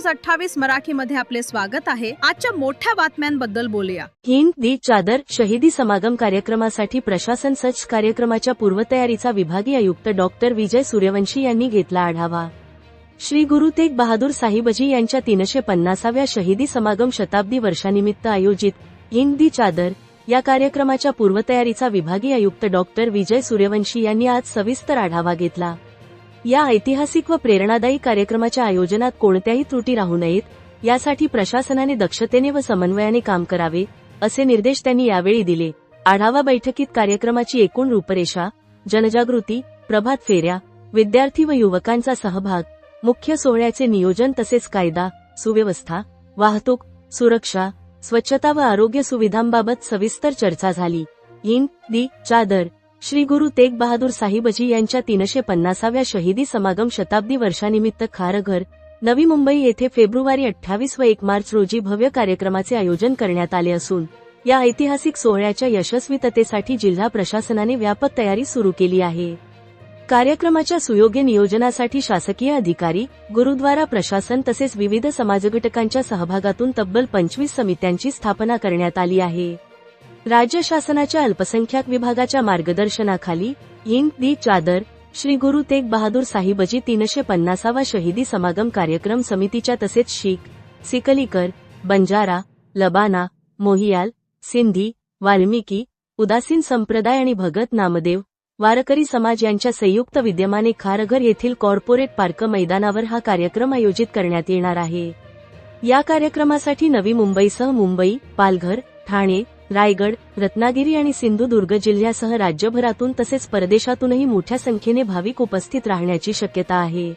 News 28 मराठीमध्ये आपले स्वागत आहे। आजच्या मोठ्या बातम्यांबद्दल बोलूया। हिंद दी चादर शहीदी समागम कार्यक्रमासाठी प्रशासन सज्ज। कार्यक्रमाच्या पूर्वतयारीचा विभागीय आयुक्त डॉक्टर विजय सूर्यवंशी यांनी घेतला आढावा। श्री गुरु तेग बहादूर साहिबजी यांच्या 350व्या शहीदी समागम शताब्दी वर्षानिमित्त आयोजित हिंद दी चादर या कार्यक्रमाच्या पूर्वतयारीचा विभागीय आयुक्त डॉक्टर विजय सूर्यवंशी यांनी आज सविस्तर आढावा घेतला। या ऐतिहासिक व प्रेरणादायी कार्यक्रमाच्या आयोजनात कोणत्याही त्रुटी राहू नयेत यासाठी प्रशासनाने दक्षतेने व समन्वयाने काम करावे, असे निर्देश त्यांनी यावेळी दिले। आढावा बैठकीत कार्यक्रमाची एकूण रूपरेषा, जनजागृती, प्रभात फेऱ्या, विद्यार्थी व युवकांचा सहभाग, मुख्य सोहळ्याचे नियोजन तसेच कायदा, सुव्यवस्था, वाहतूक, सुरक्षा, स्वच्छता व आरोग्य सुविधांबाबत सविस्तर चर्चा झाली। हिंद दी चादर श्री गुरु तेग बहादूर साहिबजी यांच्या 350व्या शहीदी समागम शताब्दी वर्षानिमित्त खारघर, नवी मुंबई येथे फेब्रुवारी 28 व 1 मार्च रोजी भव्य कार्यक्रमाचे आयोजन करण्यात आले असून या ऐतिहासिक सोहळ्याच्या यशस्वीततेसाठी जिल्हा प्रशासनाने व्यापक तयारी सुरू केली आहे। कार्यक्रमाच्या सुयोग्य नियोजनासाठी शासकीय अधिकारी, गुरुद्वारा प्रशासन तसेच विविध समाजघटकांच्या सहभागातून तब्बल 25 समित्यांची स्थापना करण्यात आली आहे। राज्य शासनाच्या अल्पसंख्याक विभागाच्या मार्गदर्शनाखाली हिंद दी चादर श्री गुरु तेग बहादूर साहिबजी 350वा शहीदी समागम कार्यक्रम समितीच्या तसेच शीख, सिकलीकर, बंजारा, लबाना, मोहियाल, सिंधी, वाल्मिकी, उदासीन संप्रदाय आणि भगत नामदेव, वारकरी समाज यांच्या संयुक्त विद्यमाने खारघर येथील कॉर्पोरेट पार्क मैदानावर हा कार्यक्रम आयोजित करण्यात येणार आहे। या कार्यक्रमासाठी नवी मुंबईसह मुंबई, पालघर, ठाणे, रायगड, रत्नागिरी आणि सिंधुदुर्ग जिल्ह्यासह राज्यभरातून तसेच परदेशातूनही मोठ्या संख्येने भाविक उपस्थित राहण्याची शक्यता आहे।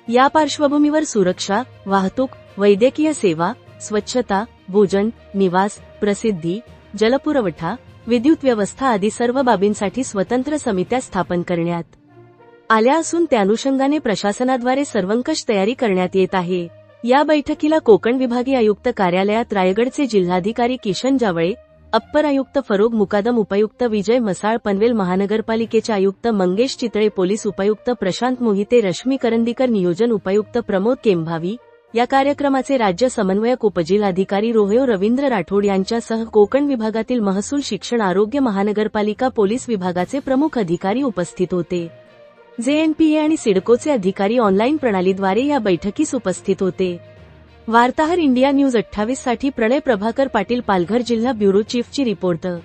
या पार्श्वभूमीवर सुरक्षा, वाहतूक, वैद्यकीय सेवा, स्वच्छता, भोजन, निवास, प्रसिद्धी, जलपुरवठा, विद्युत व्यवस्था आदी सर्व बाबींसाठी स्वतंत्र समित्या स्थापन करण्यात आल्या असून त्या अनुषंगाने प्रशासनाद्वारे सर्वंकष तयारी करण्यात येत आहे। या बैठकीला कोकण विभागीय आयुक्त कार्यालयात रायगडचे जिल्हाधिकारी किशन जावळे, अप्पर आयुक्त फरोग मुकादम, उपायुक्त विजय मसाळ पनवेल, महानगरपालिकेचे आयुक्त मंगेश चितळे, पोलीस उपायुक्त प्रशांत मोहिते, रश्मी करंदीकर, नियोजन उपायुक्त प्रमोद केंभावी, या कार्यक्रमाचे राज्य समन्वयक उपजिल्हाधिकारी रोहयो रवींद्र राठोड यांच्यासह कोकण विभागातील महसूल, शिक्षण, आरोग्य, महानगरपालिका, पोलीस विभागाचे प्रमुख अधिकारी उपस्थित होते। जेएनपीए आणि सिडकोचे अधिकारी ऑनलाईन प्रणालीद्वारे या बैठकीस उपस्थित होते। वार्ताहर इंडिया न्यूज 28 साठी प्रणय प्रभाकर पाटील, पालघर जिल्हा ब्युरो चीफची रिपोर्टर।